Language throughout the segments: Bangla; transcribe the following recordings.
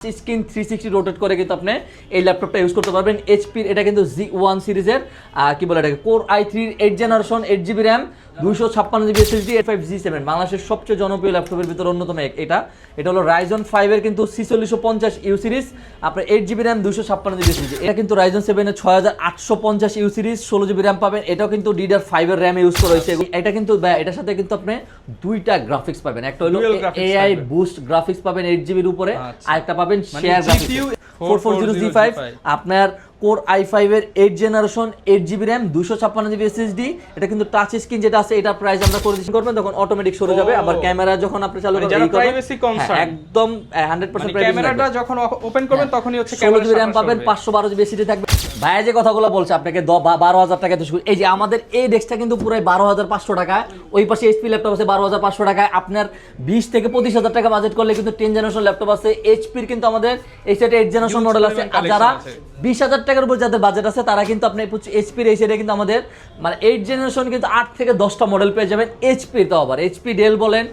স্ক্রিন 360 রোটেট করে কিন্তু আপনি এই ল্যাপটপটা ইউজ করতে পারবেন। এইচপির এটা কিন্তু Z1 সিরিজের কি বলে এটাকে core i3 8 generation 8GB RAM 256GB SSD 85G7 বাংলাদেশের সবচেয়ে জনপ্রিয় ল্যাপটপের ভিতর অন্যতম এটা হলো Ryzen 5 এর কিন্তু 4650U সিরিজ আপনার 8GB RAM 256GB SSD। এটা কিন্তু Ryzen 7 এর 6850U সিরিজ 16GB RAM পাবেন। এটাও কিন্তু DDR5 এর RAM ইউজ করা হয়েছে। এটা কিন্তু এটার সাথে কিন্তু আপনি দুইটা গ্রাফিক্স পাবেন, একটা হলো AI বুস্ট গ্রাফিক্স পাবেন 8GB এর উপরে, আর একটা পাবেন শেয়ার গ্রাফিক্স 440G5 আপনার কোর i5 এর 8 generation 8GB RAM 256GB SSD। এটা কিন্তু টাচ স্ক্রিন যেটা আছে এটা প্রাইস আমরা করে দিচ্ছি করবেন তখন অটোমেটিক সরে যাবে। আবার ক্যামেরা যখন আপনি চালু করবেন প্রাইভেসি কনসার্ন একদম 100% প্রাইভেসি, ক্যামেরাটা যখন ওপেন করবেন তখনই হচ্ছে ক্যামেরা 16GB RAM পাবেন 512GB SSD থাকবে। ভাইয়া যে কথাগুলো বলছে আপনাকে 12000 টাকা তো এই যে আমাদের এই ডেস্কটা কিন্তু পুরো 12500 টাকা, ওই পাশে এইচপি ল্যাপটপ আছে 12500 টাকায়। আপনার 20 থেকে 25000 টাকা বাজেট করলে কিন্তু 10 জেনারেশন ল্যাপটপ আছে। এইচপির কিন্তু আমাদের এই সেটে 8 জেনারেশন মডেল আছে। আর যারা 20000 টাকার উপর যাদের বাজেট আছে তারা কিন্তু আপনি এইচপির এই সেটে কিন্তু আমাদের মানে 8 জেনারেশন কিন্তু 8 থেকে 10টা মডেল পেয়ে যাবেন এইচপির। তো আবার এইচপি ডেল বলেন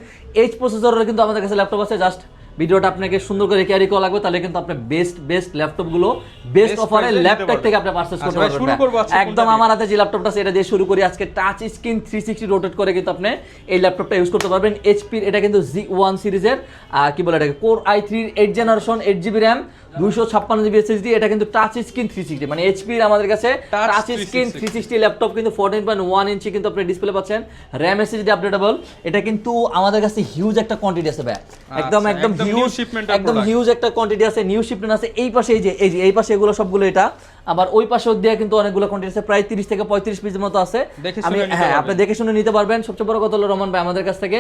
এইচ প্রসেসরের কিন্তু আমাদের কাছে ল্যাপটপ আছে। জাস্ট ভিডিওটা আপনাকে সুন্দর করে ক্যারি করা লাগবে, তাহলে কিন্তু আপনি বেস্ট ল্যাপটপগুলো বেস্ট অফারে ল্যাপটপ থেকে আপনি পারচেজ করতে পারবেন। একদম আমার হাতে যে ল্যাপটপটা আছে এটা দিয়ে শুরু করি আজকে। টাচ স্ক্রিন 360 রোটেট করে কিন্তু আপনি এই ল্যাপটপটা ইউজ করতে পারবেন। এইচপির এটা কিন্তু Z1 সিরিজের কি বলে এটাকে core i3 8 generation 8GB RAM 256GB SSD। এটা কিন্তু টাচ স্ক্রিন 360 মানে এইচপির আমাদের কাছে টাচ স্ক্রিন 360 ল্যাপটপ কিন্তু 14.1 ইঞ্চি কিন্তু আপনি ডিসপ্লে পাচ্ছেন। RAM SSD updatable. এটা কিন্তু আমাদের কাছে হিউজ একটা কোয়ান্টিটি আছে ভাই, একদম হিউজ একটা কোয়ান্টিটি আছে, নিউ শিপমেন্ট আছে। এই পাশে এই পাশে এগুলো সবগুলো এটা, আবার ওই পাশে দিয়ে কিন্তু অনেকগুলো কোয়ান্টিটি আছে, প্রায় 30 থেকে 35 পিসের মতো আছে। আমি আপনি দেখে শুনে নিতে পারবেন। সবচেয়ে বড় কথা হলো রহমান ভাই আমাদের কাছ থেকে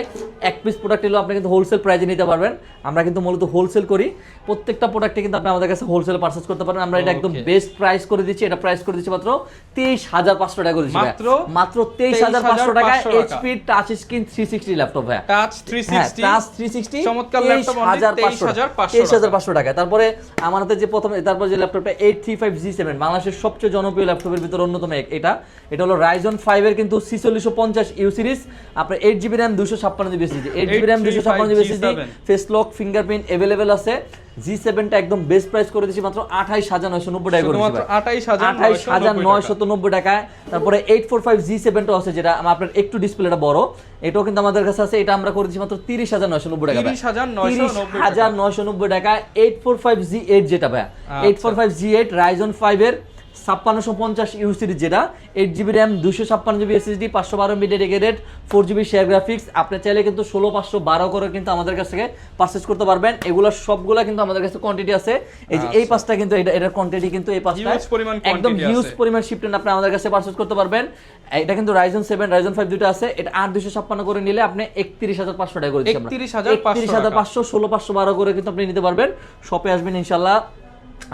এক পিস প্রোডাক্ট নিলেও আপনি কিন্তু হোলসেল প্রাইসে নিতে পারবেন। আমরা কিন্তু মূলত হোলসেল করি, প্রত্যেকটা প্রোডাক্টে কিন্তু আপনি আমাদের কাছে হোলসেল পারচেজ করতে পারেন। আমরা এটা একদম বেস্ট প্রাইস করে দিচ্ছি। এটা প্রাইস করে দিচ্ছি মাত্র 23500 টাকা করে দিচ্ছি, মাত্র 23500 টাকায় এইচপি টাচ স্ক্রিন 360 ল্যাপটপ ভাই, টাচ 360 চমৎকার ল্যাপটপ 23500 টাকা। তারপরে আমার হাতে যে প্রথম তারপর যে ল্যাপটপটা 835G7 বাংলাদেশের সবচেয়ে জনপ্রিয় ল্যাপটপের ভিতর অন্যতম এটা হলো Ryzen 5 এর কিন্তু 4650U সিরিজ আপনার 8GB RAM 256GB SSD 8GB RAM 256GB SSD face lock fingerprint available আছে। G7টা একদম বেস্ট প্রাইস করে দিয়েছি মাত্র 28990 টাকা করে দিচ্ছি, 28990 টাকায়। তারপরে 845G7টা আছে যেটা আপনার একটু ডিসপ্লেটা বড়, এটাও কিন্তু আমাদের কাছে আছে। এটা আমরা করে দিচ্ছি মাত্র 30990 টাকা, 30990 টাকায়। 845G8 যেটা ভাই 845G8 Ryzen 5 এর 5650U সিরিজ যেটা 8GB RAM 256GB SSD 512MB dedicated 4GB share graphics. আপনি চাইলে কিন্তু 16512 করে কিন্তু আমাদের কাছ থেকে পারচেজ করতে পারবেন। এগুলো সবগুলা কিন্তু আমাদের কাছে কোয়ান্টিটি আছে। এই যে এই পাঁচটা কিন্তু এটার কোয়ান্টিটি কিন্তু এই পাঁচটা একদম হিউজ পরিমাণ শিপমেন্ট আপনি আমাদের কাছে পারচেজ করতে পারবেন। এটা কিন্তু Ryzen 7 Ryzen 5 দুটো আছে। এটা 8256 করে নিলে আপনি 31500 টাকা করে দিচ্ছি আমরা, 31500 16512 করে কিন্তু আপনি নিতে পারবেন। শপে আসবেন ইনশাআল্লাহ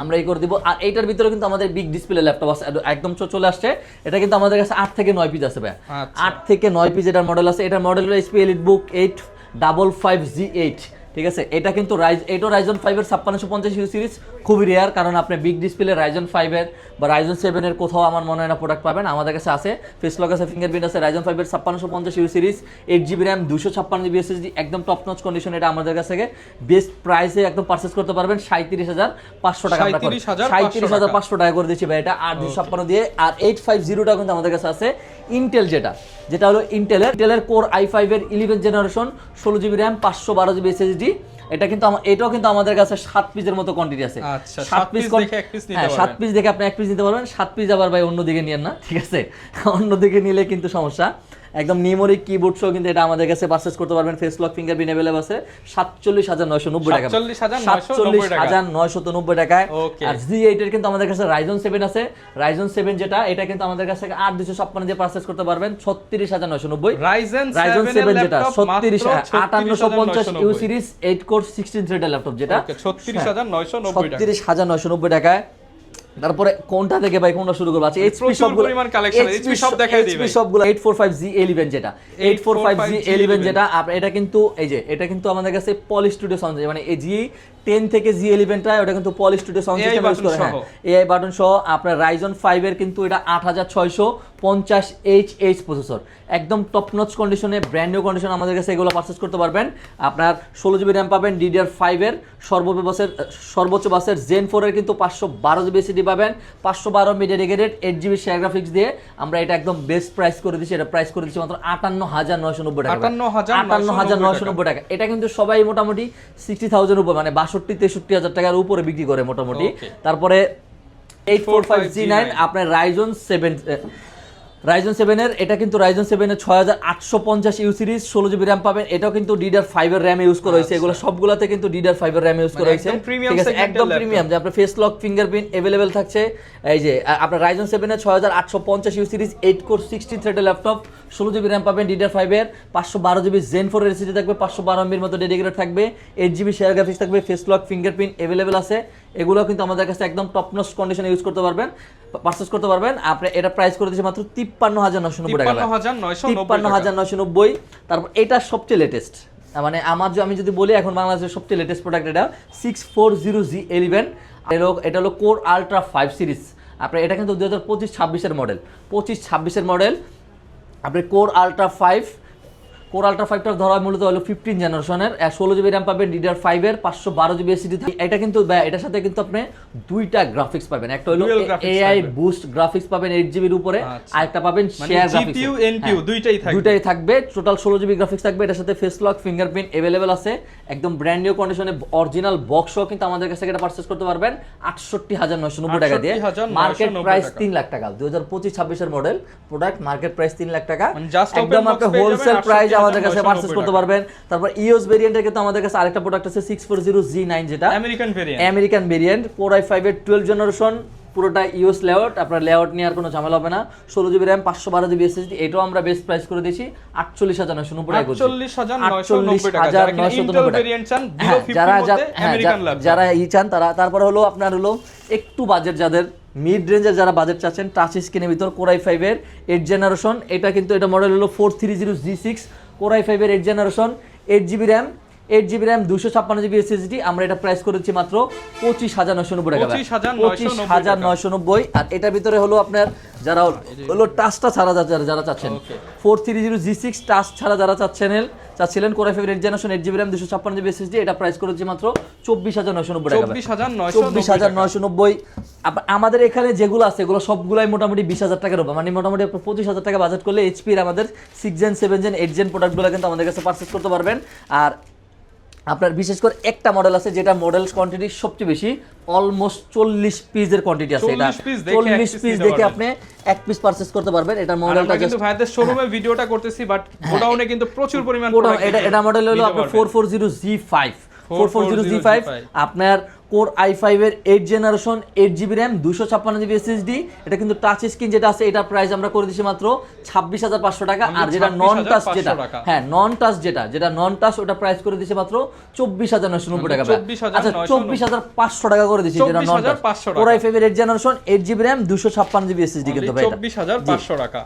আমরা এই করে দিব। আর এইটার ভিতরে কিন্তু আমাদের বিগ ডিসপ্লে ল্যাপটপ আছে একদম চলে আসছে। এটা কিন্তু আমাদের কাছে 8 থেকে 9 পিস আছে ভাই, 8 থেকে 9 পিস এটার মডেল আছে। এটার মডেল হলো HP EliteBook 855G8 ঠিক আছে। এটা কিন্তু Ryzen 5 এর 5650U সিরিজ খুবই রেয়ার, কারণ আপনি বিগ ডিসপ্লে Ryzen 5 এর বা Ryzen 7 এর কোথাও আমার মনে হয় না প্রোডাক্ট পাবেন। আমাদের কাছে আছে, ফেস লক আছে, ফিঙ্গারপ্রিন্ট আছে। Ryzen 5 এর 5650U series 8GB RAM 256GB SSD একদম টপ নচ কন্ডিশন। এটা আমাদের কাছে থেকে বেস্ট প্রাইসে একদম পারচেজ করতে পারবেন 37500 টাকা, 37500 টাকা করে দিচ্ছি ভাই এটা 8256 দিয়ে। আর 850টা কিন্তু আমাদের কাছে আছে ইন্টেল যেটা হলো ইন্টেলের কোর i5 এর 11 generation 16GB RAM 512GB SSD। এটাও কিন্তু আমাদের কাছে 7 পিসের মতো কোয়ান্টিটি আছে। 7 পিস দেখে এক পিস নিতে পারবেন, 7 পিস দেখে আপনি এক পিস নিতে পারবেন। 7 পিস আবার ভাই অন্যদিকে নিয়েন না, ঠিক আছে? অন্যদিকে নিলে কিন্তু সমস্যা। একদম নিউমেরিক কিবোর্ড সহ কিন্তু এটা আমাদের কাছে পারচেজ করতে পারবেন। ফেস লক ফিঙ্গারপ্রিন্ট अवेलेबल আছে 47990 টাকা, 47990 টাকায়। আর Z8 এর কিন্তু আমাদের কাছে Ryzen 7 আছে। Ryzen 7 যেটা এটা কিন্তু আমাদের কাছে 8256 দিয়ে পারচেজ করতে পারবেন 36990। Ryzen 7 যেটা 5850U সিরিজ 8 কোর 16 থ্রেডের ল্যাপটপ যেটা 36990 টাকায়। তারপরে কোনটা থেকে ভাই কোনটা শুরু করব? আচ্ছা এইচপি সবগুলো পরিমাণ কালেকশন, এইচপি সব দেখাই দিবেন। এইচপি সবগুলো 845G11 যেটা 845G11 যেটা এটা কিন্তু এই যে এটা কিন্তু আমাদের কাছে পলি স্টুডিও সাউন্ড মানে এই G 10 থেকে জি11টা ওটা কিন্তু পলি স্টুডিও সাউন্ড সিস্টেম ইউজ করে, হ্যাঁ এআই বাটন সহ। আপনার রাইজন 5 এর কিন্তু এটা 8650Hz প্রসেসর, একদম টপ নচ কন্ডিশনে, ব্র্যান্ড নিউ কন্ডিশন আমাদের কাছে এগুলো পারচেজ করতে পারবেন। আপনার 16 জিবি র্যাম পাবেন, DDR5 এর সর্বোচ্চ বাসের Zen 4 এর কিন্তু 512 জিবি এসএসডি পাবেন, 512 media dedicated 8 GB share graphics দিয়ে আমরা এটা একদম বেস্ট প্রাইস করে দিচ্ছি। এটা প্রাইস করে দিচ্ছি মাত্র 58990 টাকা, 58990 টাকা। এটা কিন্তু সবাই মোটামুটি 60,000 উপর, মানে 62-63 হাজার টাকার উপরে বিক্রি করে মোটামুটি। তারপরে 845G9 আপনার রাইজন 7 এর, এটা কিন্তু রাইজন 7 এর 6850 ইউ সিরিজ 16 জিবি র‍্যাম পাবেন। এটাও কিন্তু DDR5 এর র‍্যাম ইউজ করা হয়েছে, এগুলো সবগুলাতে কিন্তু DDR5 এর র‍্যাম ইউজ করা হয়েছে, ঠিক আছে একদম প্রিমিয়াম। যে আপনার ফেস লক ফিঙ্গারপ্রিন্ট अवेलेबल থাকছে। এই যে আপনার রাইজন 7 এর 6850 ইউ সিরিজ 8 কোর 16 থ্রেডের ল্যাপটপ, 16 জিবি র‍্যাম পাবেন, DDR5 এর 512 জিবি Zen 4 এর এসএসডি থাকবে, 512 এমবির মতো ডেডিকেটেড থাকবে, 8 জিবি শেয়ার গ্রাফিক্স থাকবে, ফেস লক ফিঙ্গারপ্রিন্ট अवेलेबल আছে। এগুলো কিন্তু আমাদের কাছে একদম টপ নচ কন্ডিশনে ইউজ করতে পারবেন, পারচেজ করতে পারবেন। আপনি এটা প্রাইস করে দিয়েছে মাত্র 53990 টাকা, 53990। তারপর এটা সবচেয়ে লেটেস্ট, মানে আমি যদি বলি এখন বাংলাদেশের সবচেয়ে লেটেস্ট প্রোডাক্ট এটা 640G11। এটা হলো কোর আলট্রা 5 সিরিজ। আপনার এটা কিন্তু 2025-26 এর মডেল, 25-26 এর মডেল। আপনি কোর আলট্রা 5টা ধরা হয় মূলত হলো 15 জেনারেশনের, 16 জিবি র্যাম পাবেন, DDR5 এর 512 জিবি এসএসডি। এটা কিন্তু এটার সাথে কিন্তু আপনি দুইটা গ্রাফিক্স পাবেন, একটা হলো AI বুস্ট গ্রাফিক্স পাবেন 8 জিবির উপরে, আর একটা পাবেন শেয়ার গ্রাফিক্স, GPU NPU দুইটাই থাকবে। টোটাল 16 জিবি গ্রাফিক্স থাকবে। এটার সাথে ফেস লক ফিঙ্গারপ্রিন্ট अवेलेबल আছে, একদম ব্র্যান্ড নিউ কন্ডিশনে অরিজিনাল বক্স সহ কিন্তু আমাদের কাছে এটা পারচেজ করতে পারবেন 68990 টাকা দিয়ে। মার্কেট প্রাইস 3 লাখ টাকা, 2025-26 এর model product, market price 3 lakh টাকা, একদম আপনি হোলসেল প্রাইস আমাদের কাছে পারচেজ করতে পারবেন। তারপর ইওস ভেরিয়েন্টের কিন্তু আমাদের কাছে আরেকটা প্রোডাক্ট আছে 640G9, যেটা আমেরিকান ভেরিয়েন্ট, কোর i5 এর 12 জেনারেশন, পুরোটা ইওস লেআউট। আপনার লেআউট নিয়ে আর কোনো ঝামেলা হবে না, 16 জিবি র্যাম 512 জিবি এসএসডি। এটাও আমরা বেস্ট প্রাইস করে দিয়েছি 48,990 টাকা, 48,990 টাকা। যারা চান তারা। তারপরে হলো আপনার হলো একটু বাজেট, যাদের মিড রেঞ্জের যারা বাজেট চাচ্ছেন, টাচ স্ক্রিনের ভিতর কোর i5 এর 8 জেনারেশন, এটা কিন্তু এটা মডেল হলো 430G6, কোর i5 এর 8 generation, 8 GB RAM, 256 GB SSD. আমরা এটা প্রাইস করেছি মাত্র 25,990 টাকা, 25,990। আর এটার ভিতরে হলো আপনার যারা হলো টাচটা ছাড়া যারা চাচ্ছেন, 430G6 টাচ ছাড়া যারা চাচ্ছিলেন কোর i5 এর 8 generation, 8 GB RAM, 256 GB SSD, এটা প্রাইস করেছি মাত্র 24,990 টাকা, 24,990। আমাদের এখানে যেগুলো আছে এগুলো সবগুলাই মোটামুটি 20,000 টাকার উপর, মানে মোটামুটি 25,000 টাকা বাজেট করলে এইচপির আমাদের 6 জেন 7 জেন 8 জেন প্রোডাক্টগুলো কিন্তু আমাদের কাছে পারচেজ করতে পারবেন। আর আপনার বিশেষ করে একটা মডেল আছে যেটা মডেল কোয়ান্টিটি সবচেয়ে বেশি, অলমোস্ট 40 পিসের কোয়ান্টিটি আছে। এটা 40 পিস দেখে আপনি এক পিস পারচেজ করতে পারবেন। এটা মডেলটা কিন্তু ভাইদের শোরুমে ভিডিওটা করতেছি, বাট গোডাউনে কিন্তু প্রচুর পরিমাণ এটা মডেল হলো আপনার 440G5, 440G5 আপনার কোর i5 এর 8 generation, 8 GB RAM, 256 GB SSD. এটা কিন্তু টাচ স্ক্রিন যেটা আছে, এটা প্রাইস আমরা করে দিচ্ছি মাত্র 26,500 টাকা। আর যেটা নন টাচ যেটা নন টাচ ওটা প্রাইস করে দিচ্ছি মাত্র 24,990 টাকা। আচ্ছা 24,500 টাকা করে দিচ্ছি যেটা নন টাচ, কোর i5 এর 8 generation, 8 GB RAM, 256 GB SSD কিন্তু ভাই, 24,500 টাকা।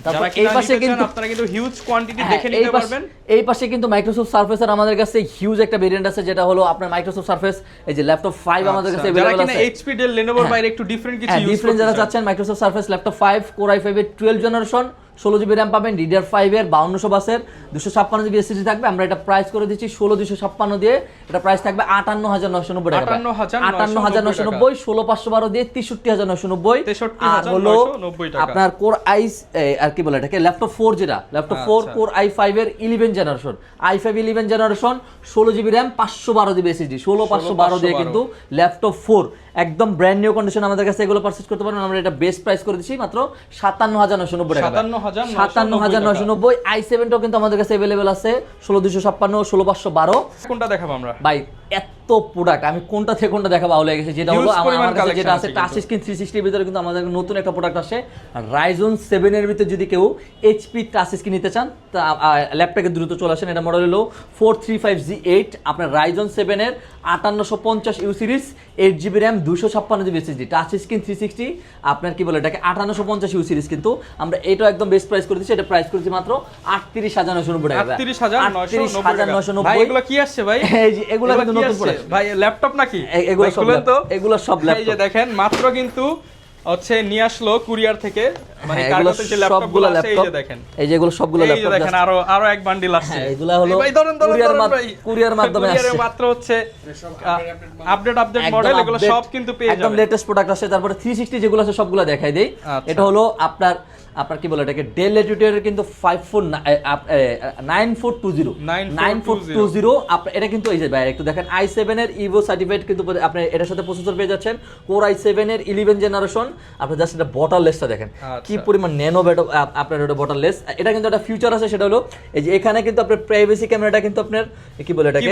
তারপর এই পাশে কিন্তু আপনারা কিন্তু হিউজ কোয়ান্টিটি দেখে নিতে পারবেন। এই পাশে কিন্তু মাইক্রোসফট সারফেস এর আমাদের কাছে হিউজ একটা ভেরিয়েন্ট আছে, যেটা হলো আপনার মাইক্রোসফট সারফেস, এই যে ল্যাপটপ 5 আমাদের কাছে अवेलेबल আছে। যারা এইচপি ডেল লেনোভোর বাইরে একটু ডিফারেন্ট কিছু ইউজ করতে ডিফারেন্ট যারা চাচ্ছেন, Microsoft surface laptop 5 core i5 এর 12 জেনারেশন, 16 জিবি র্যাম পাবেন, DDR5 এর 5200 বাসের, 256 জিবি এসএসডি থাকবে। আমরা এটা প্রাইস করে দিচ্ছি 16,256 দিয়ে, এটা প্রাইস থাকবে 58,990 টাকা, 58,990, 16,512 দিয়ে 63,990। আর হলো আপনার কোর আর কি বলে এটাকে ল্যাপটপ 4, যেটা ল্যাপটপ 4 কোর i5 এর 11 generation, i5 11 generation, 16 GB RAM, 512 GB SSD, 16,512 দিয়ে কিন্তু ল্যাপটপ 4 একদম ব্র্যান্ড নিউ কন্ডিশন আমাদের কাছে এগুলো পারচেজ করতে পারেন। আমরা এটা বেস্ট প্রাইস করে দিচ্ছি মাত্র 57,990 টাকা, 57,990। i7টাও কিন্তু আমাদের কাছে अवेलेबल আছে, 16,256, 16,512। কোনটা দেখাবো আমরা ভাই? এত প্রোডাক্ট আমি কোনটা থেকে কোনটা দেখাবো আউলে গেছে। যেটা হলো আমার কাছে যেটা আছে টাচ স্ক্রিন 360 এর ভিতরে কিন্তু আমাদের নতুন একটা প্রোডাক্ট আসে, রাইজন 7 এর ভিতরে যদি কেউ এইচপি টাচ স্ক্রিন নিতে চান তা ল্যাপটপে দ্রুত চলে আসেন। এটা মডেল হলো 435G8, আপনার রাইজন 7 এর 5850 you series, 8 GB RAM, 256 GB SSD, touch screen 360, আপনার কি বলে এটাকে 5850 ইউ সিরিজ। কিন্তু আমরা এটাও একদম বেস্ট প্রাইস করে দিচ্ছি, এটা প্রাইস করেছি মাত্র 38,990 টাকা, 38,990 ভাই। এগুলো কি আসছে ভাই? এই যে এগুলো কিন্তু নতুন আসছে প্রোডাক্ট ভাই, ল্যাপটপ নাকি? এগুলো ভাই, সব খুলেন তো। এগুলো সব এই যে ল্যাপটপ দেখেন মাত্র কিন্তু হচ্ছে নিয়ে আসলো কুরিয়ার থেকে, মানে হ্যাঁ, এগুলো কার্গোতে যে ল্যাপটপগুলো সবগুলো আছে এই যে ল্যাপটপ দেখেন, এই যে এগুলো সবগুলো এই যে ল্যাপটপ দেখেন আরো এক বান্ডিল আসছে। হ্যাঁ, এগুলা হলো এই ভাই ধরেন ভাই, কুরিয়ার মাধ্যমে কুরিয়ারে আসছে। মাত্র হচ্ছে আপডেট একদম মডেল, এগুলো update, সব কিন্তু পেয়ে একদম যাবেন। লেটেস্ট প্রোডাক্ট আছে। তারপরে 360 যেগুলো আছে সবগুলো দেখাই দেই। আচ্ছা। এটা হলো আপনার কি বলে এটাকে, ডেল ল্যাটিটিউডের কিন্তু 9420 9420 আপনার এটা কিন্তু এই যে ভাই একটু দেখেন i7 এর ইভো সার্টিফাইড কিন্তু আপনি এটার সাথে প্রসেসর পেয়ে যাচ্ছেন, কোর i7 এর 11 জেনারেশন। আপনি জাস্ট এটা বটারলেসটা দেখেন কি পরিমাণ ন্যানো বেড আপনার এটা বটারলেস। এটা কিন্তু একটা ফিউচার আছে, সেটা হলো এই যে এখানে কিন্তু আপনার প্রাইভেসি ক্যামেরাটা কিন্তু আপনার কি বলে এটাকে,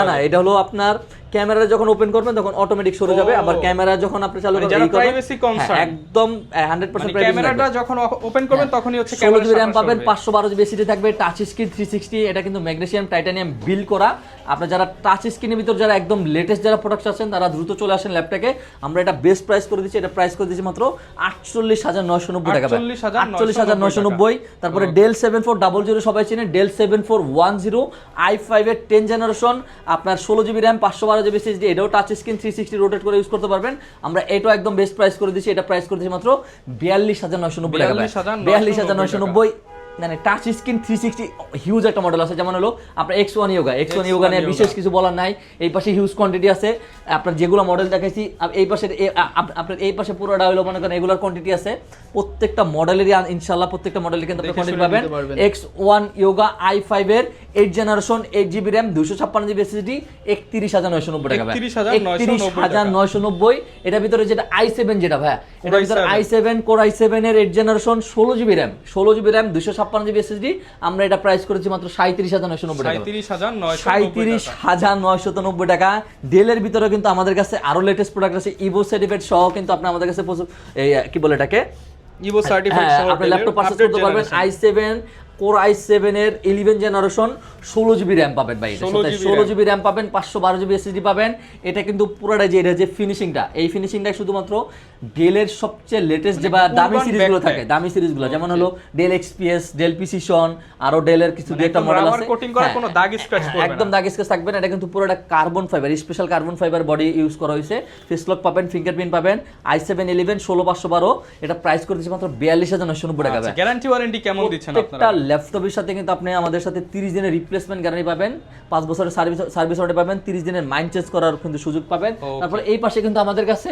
না এটা হলো আপনার ক্যামেরা যখন ওপেন করবেন তখন অটোমেটিক সরে যাবে, আবার ক্যামেরা যখন আপনি চালু করবেন প্রাইভেসি কনসার্ন একদম 100% প্রাইভেসি। ক্যামেরাটা যখন ওপেন করবেন তখনই হচ্ছে 16 জিবি র‍্যাম পাবেন, 512 জিবি এসএসডি থাকবে, টাচ স্ক্রিন 360। এটা কিন্তু ম্যাগনেসিয়াম টাইটানিয়াম বিল্ড করা। আপনারা যারা টাচ স্ক্রিনের ভিতর যারা একদম লেটেস্ট যারা প্রোডাক্ট আছেন তারা দ্রুত চলে আসেন ল্যাপটপে। আমরা এটা বেস্ট প্রাইস করে দিচ্ছি, এটা প্রাইস করে দিচ্ছি মাত্র 48990 টাকা, 48990। তারপরে ডেল 7400 সবাই চেনেন, ডেল 7410 i5 এর 10 জেনারেশন, আপনার 16 জিবি র‍্যাম 512 জিবি এসএসডি, এটাও টাচ স্ক্রিন 360 রোটেট করে ইউজ করতে পারবেন। আমরা এটাও একদম বেস্ট প্রাইস করে দিচ্ছি, এটা প্রাইস করে দিচ্ছি মাত্র 42990 টাকা, 42990। মানে টাচ স্ক্রিন 360 হিউজ একটা মডেল আছে, যেমন হলো আপনার X1 ইয়োগা নিয়ে বিশেষ কিছু বলার নাই। এই পাশে হিউজ কোয়ান্টিটি আছে, আপনার যেগুলো মডেল দেখাইছি এই পাশে আপনার এই পাশে পুরোটা হলো মনে করেন এগুলোর কোয়ান্টিটি আছে। প্রত্যেকটা মডেলেরই ইনশাআল্লাহ প্রত্যেকটা মডেলের কিন্তু আপনি কোয়ান্টিটি পাবেন। X1 ইয়োগা i5 এর 8 generation 8 GB RAM 256 GB SSD 31990 টাকা, 31990। এটার ভিতরে যেটা i7 যেটা ভাই, এটার ভিতরে i7 কোর i7 এর 8 generation 16 GB RAM 256 GB SSD, আমরা এটা প্রাইস করেছি মাত্র 37990 টাকা, 37990 টাকা। ডেলের ভিতরে কিন্তু আমাদের কাছে আরো লেটেস্ট প্রোডাক্ট আছে, ইভো সার্টিফাইড সহ কিন্তু আপনি আমাদের কাছে কি বলে এটাকে, ইভো সার্টিফাইড সহ আপনি ল্যাপটপ পারচেজ করতে পারবেন। i7 কোর i7 এর 11 জেনারেশন 16 জিবি র‍্যাম পাবেন ভাই, 16 জিবি র‍্যাম পাবেন, 512 জিবি এসএসডি পাবেন। এটা কিন্তু পুরোটা যে এটা যে ফিনিশিংটা, এই ফিনিশিংটা শুধুমাত্র ডেলের সবচেয়ে লেটেস্ট যে বা দামি সিরিজগুলো থাকে, দামি সিরিজগুলো যেমন হলো ডেল এক্সপিএস, ডেল প্রিসিশন, আরো ডেলের কিছু দুই একটা মডেল আছে, কোটিং করা কোনো দাগ স্ক্র্যাচ করবে না, একদম দাগ স্ক্র্যাচ থাকবে না। এটা কিন্তু পুরোটা carbon fibre, special carbon fibre body use করা হয়েছে। ফেস লক পাবেন, ফিঙ্গারপ্রিন্ট পাবেন। i7 11 16512, এটা প্রাইস করে দিচ্ছি মাত্র 42990 টাকা। গ্যারান্টি ওয়ারেন্টি কেমন দিচ্ছেন আপনারা? একটা ল্যাপটপের সাথে কিন্তু আপনি আমাদের সাথে 30 দিনের রিপ্লেসমেন্ট গ্যারান্টি পাবেন, 5 বছরের সার্ভিস ওয়ারেন্টি পাবেন, 30 দিনের মাইন্ড চেঞ্জ করার কিন্তু সুযোগ পাবেন। তারপর এই পাশে কিন্তু আমাদের কাছে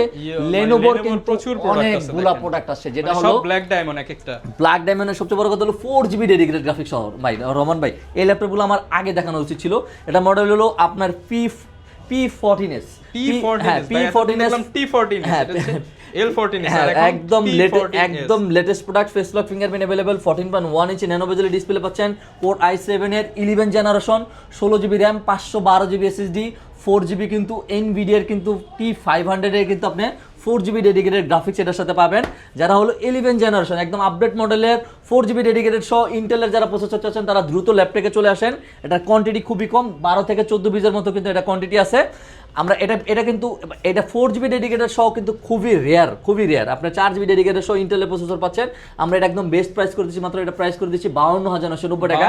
লেনোভোর কিন্তু প্রচুর অনেকগুলো প্রোডাক্ট আছে, যেটা হলো ব্ল্যাক ডায়মন্ড। একটা ব্ল্যাক ডায়মন্ডের সবচেয়ে বড় কথা হলো 4GB ডেডিকেটেড গ্রাফিক্স সহ। ভাই রহমান ভাই, এই ল্যাপটপগুলো আমার আগে দেখানো উচিত ছিল। এটা মডেল হলো আপনার P14s, একদম latest product. Face lock fingerprint available, 14.1 ইঞ্চি ন্যানো বেজেল ডিসপ্লে পাচ্ছেন। কোর i7 এর 11 generation 16 GB RAM 512 GB SSD 4GB কিন্তু এনভিডিয়ার কিন্তু T500 এর কিন্তু আপনি 4GB ডেডিকেটেড গ্রাফিক্স এটার সাথে পাবেন। যারা হলো 11 জেনারেশন একদম আপডেট মডেলের 4GB ডেডিকেটেড সহ ইন্টেলের যারা প্রসেসর চাচ্ছেন তারা দ্রুত ল্যাপটপে চলে আসেন। এটার কোয়ান্টিটি খুবই কম, 12 থেকে 14 পিসের মতো কিন্তু এটা কোয়ান্টিটি আছে। আমরা এটা কিন্তু এটা 4GB ডেডিকেটেড সহ কিন্তু খুবই রেয়ার আপনার 4GB ডেডিকেটেড সহ ইন্টেলের প্রসেসর পাচ্ছেন। আমরা এটা একদম বেস্ট প্রাইস করে দিচ্ছি, মাত্র এটা প্রাইস করে দিচ্ছি 52990 টাকা।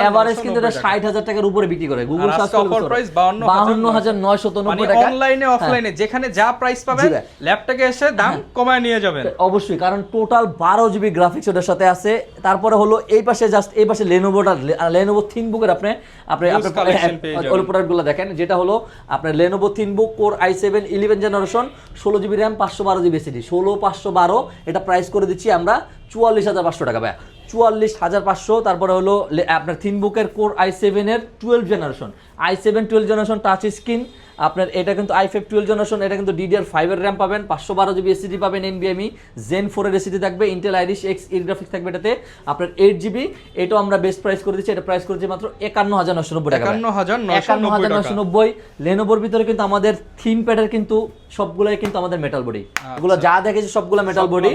এভারেজ কিন্তু এটা 60000 টাকার উপরে বিক্রি করে, গুগল সার্চ করলে অফার প্রাইস 52990 টাকা। অনলাইনে অফলাইনে যেখানে যা প্রাইস পাবেন ল্যাপটপে এসে দাম কমায় নিয়ে যাবেন অবশ্যই, কারণ টোটাল 12GB গ্রাফিক্স ওটার সাথে আছে। তারপরে হলো এই পাশে লেনোভো থিনবুকের আপনি ওই প্রোডাক্টগুলো দেখেন, যেটা হলো আপনার Lenovo থিনবুক core i7 11 generation 16 GB RAM 512 GB SSD 16512, এটা প্রাইস করে দিচ্ছি আমরা 44500 টাকা ভাই, 44500। তারপরে হলো আপনার থিনবুকের কোর i7 এর 12 জেনারেশন টাচ স্ক্রিন আপনার, এটা কিন্তু i5 12 জেনারেশন, এটা কিন্তু DDR5 এর RAM পাবেন, 512 জিবি এসএসডি পাবেন, NVMe Zen 4 এর এসএসডি থাকবে, Intel Iris X এর গ্রাফিক্স থাকবে এটাতে আপনার 8GB। এটাও আমরা বেস্ট প্রাইস করে দিচ্ছি, এটা প্রাইস করেছি মাত্র 51990 টাকা, 51990। লেনোভোর ভিতরে কিন্তু আমাদের থিনপ্যাডের কিন্তু সবগুলাই কিন্তু আমাদের মেটাল বডি, এগুলো যা দেখেছি সবগুলো মেটাল বডি,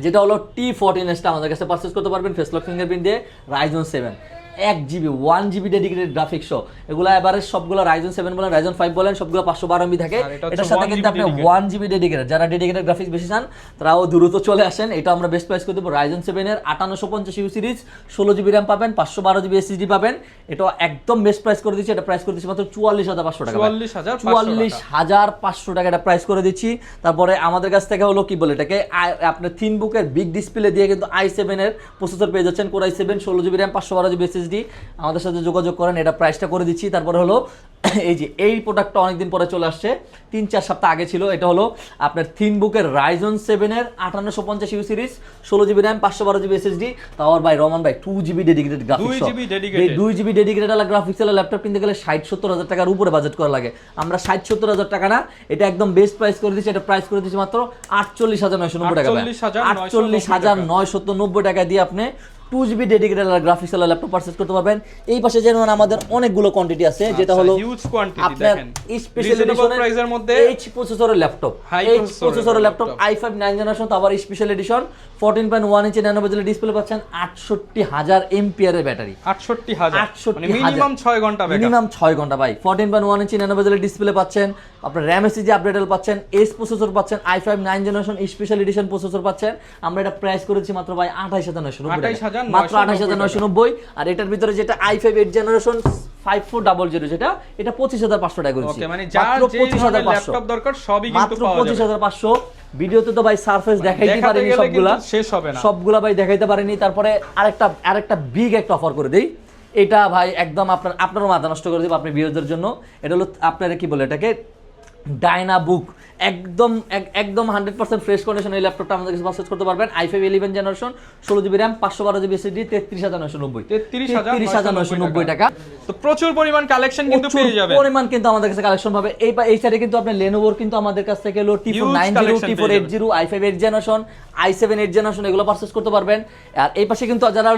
যেটা হলো T14s টা আমাদের কাছে পারচেজ করতে পারবেন ফেস লক ফিঙ্গারপ্রিন্ট দিয়ে, Ryzen 7 1 GB 1 GB dedicated graphics সহ, এগুলো এভারেজ সবগুলো রাইজেন 7 বলেন রাইজেন 5 বলেন সবগুলো 512 MB থাকে। এটার সাথে কিন্তু আপনি 1 GB ডেডিকেটেড, যারা ডেডিকেটেড গ্রাফিক্স বেশি চান তারাও দ্রুত চলে আসেন। এটা আমরা বেস্ট প্রাইস করে দেবো রাইজেন 7 এর 5850 সিরিজ, 16 GB RAM পাবেন, 512 GB SSD পাবেন। এটা একদম বেস্ট প্রাইস করে দিচ্ছি, এটা প্রাইস করে দিচ্ছি মাত্র 44500 টাকা। 44500 টাকা এটা প্রাইস করে দিচ্ছি। তারপরে আমাদের কাছ থেকে হলো কি বলে এটাকে, আপনার থিন বুকের বিগ ডিসপ্লে দিয়ে কিন্তু i7 এর প্রসেসর পেয়ে যাচ্ছেন, Core i7 16 GB RAM 512 GB SSD। আমাদের সাথে যোগাযোগ করেন, এটা প্রাইসটা করে দিচ্ছি। তারপরে হলো এই যে এই প্রোডাক্টটা অনেকদিন পরে চলে আসছে, 3-4 সপ্তাহ আগে ছিল। এটা হলো আপনার থিন বুকের রাইজন 7 এর 5850 series, 16 GB RAM 512 GB SSD। তাও ভাই রহমান ভাই 2 GB dedicated graphics, 2 GB dedicated আলা গ্রাফিক্স আলা ল্যাপটপ কিনতে গেলে 60-70 হাজার টাকার উপরে বাজেট করা লাগে। আমরা 60-70 হাজার টাকা না, এটা একদম বেস্ট প্রাইস করে দিচ্ছি। এটা প্রাইস করে দিচ্ছি মাত্র 48,990 টাকা। 48,990 টাকা দিয়ে আপনি 2 GB ডেডিকেটেড গ্রাফিক্স আলা ল্যাপটপ পারচেজ করতে পারবেন। এই পাশে যেমন আমাদের অনেকগুলো কোয়ান্টিটি আছে, যেটা হলো হিউজ কোয়ান্টিটি আপনার দেখেন স্পেশাল এডিশনের প্রাইসের মধ্যে H প্রসেসরের ল্যাপটপ, H প্রসেসরের ল্যাপটপ i5 9 জেনারেশন, তারপর স্পেশাল এডিশন 14.1 ইঞ্চি ন্যানো বেজেল ডিসপ্লে পাচ্ছেন, 68000 এমপিআর এর ব্যাটারি, 68000 মানে মিনিমাম 6 ঘন্টা ব্যাকআপ, মিনিমাম 6 ঘন্টা ভাই। 14.1 ইঞ্চি ন্যানো বেজেল ডিসপ্লে পাচ্ছেন, আপনার RAM SSD আপডেটেবল পাচ্ছেন, S প্রসেসর পাচ্ছেন, i5 9 generation special edition processor পাচ্ছেন। আমরা এটা প্রাইস করেছি মাত্র ভাই 28990 টাকা, মাত্র 28990। আর এটার ভিতরে যেটা i5 8 জেনারেশন 5400 যেটা, এটা 25500 টাকা করেছি। ওকে, মানে যার যে ধরনের ল্যাপটপ দরকার সবই কিন্তু পাওয়া যাবে মাত্র 25500। ভিডিওতে তো ভাই সারফেস দেখাইতে পারিনি সবগুলা, শেষ হবে না সবগুলা ভাই দেখাইতে পারিনি। তারপরে আরেকটা বিগ একটা অফার করে দেই, এটা ভাই একদম আপনারও মাথা নষ্ট করে দেব আপনি ভিউয়ারদের জন্য। এটা হলো আপনার কি বলে এটাকে, ডায়নাবুক, একদম 100% ফ্রেশ কন্ডিশন এই ল্যাপটপটা আমাদের কাছে পারচেজ করতে পারবেন। i5 11 generation 16 GB RAM 512 GB SSD 33990 টাকা। তো প্রচুর পরিমাণ কালেকশন কিন্তু পেয়ে যাবেন, পরিমাণ কিন্তু আমাদের কাছে কালেকশন পাবে। এই সাইডে কিন্তু আপনি Lenovoর কিন্তু আমাদের কাছ থেকে হলো T490 T480 i5 8 generation i7 8 generation এগুলো পারচেজ করতে পারবেন। আর এই পাশে কিন্তু যারা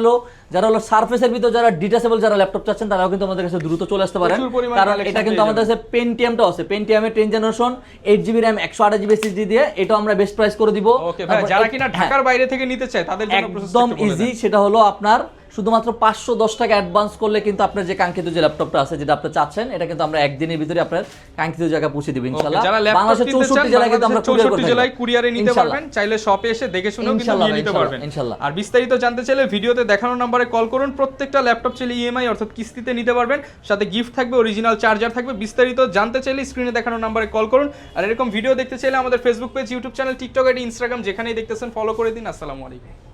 হলো সারফেসের ভিতর যারা ডিটাচেবল যারা ল্যাপটপ চাচ্ছেন তারাও কিন্তু আমাদের কাছে দ্রুত চলে আসতে পারেন, কারণ এটা কিন্তু আমাদের কাছে পেন্টিয়ামটাও আছে, পেন্টিয়ামের 10 generation 8 GB RAM 128 GB SSD দিয়ে, এটা আমরা বেস্ট প্রাইস করে দিব। ওকে ভাই, যারা কিনা ঢাকার বাইরে থেকে নিতে চায় তাদের জন্য একদম ইজি, সেটা হলো আপনার শুধুমাত্র 510 টাকা অ্যাডভান্স করলে কিন্তু আপনার যে কাঙ্ক্ষিত যে ল্যাপটপটা আছে যেটা আপনি চাচ্ছেন, এটা কিন্তু আমরা একদিনের ভিতরে আপনার কাঙ্ক্ষিত জায়গায় পৌঁছে দেব ইনশাআল্লাহ। বাংলাদেশের 64 জেলায় কিন্তু আমরা 64 জেলায় কুরিয়ারে নিতে পারবেন, চাইলে শপে এসে দেখে শুনেও কিন্তু নিয়ে নিতে পারবেন ইনশাআল্লাহ। আর বিস্তারিত জানতে চাইলে ভিডিওতে দেখানো নম্বরে কল করুন। প্রত্যেকটা ল্যাপটপ চাইলে ইএমআই অর্থাৎ কিস্তিতে নিতে পারবেন, সাথে গিফট থাকবে, অরিজিনাল চার্জার থাকবে। বিস্তারিত জানতে চাইলে স্ক্রিনে দেখানো নম্বরে কল করুন। আর এরকম ভিডিও দেখতে চাইলে আমাদের Facebook page, YouTube channel, TikTok, Instagram যেখানেই দেখতেছেন ফলো করে দিন। আসসালামু আলাইকুম।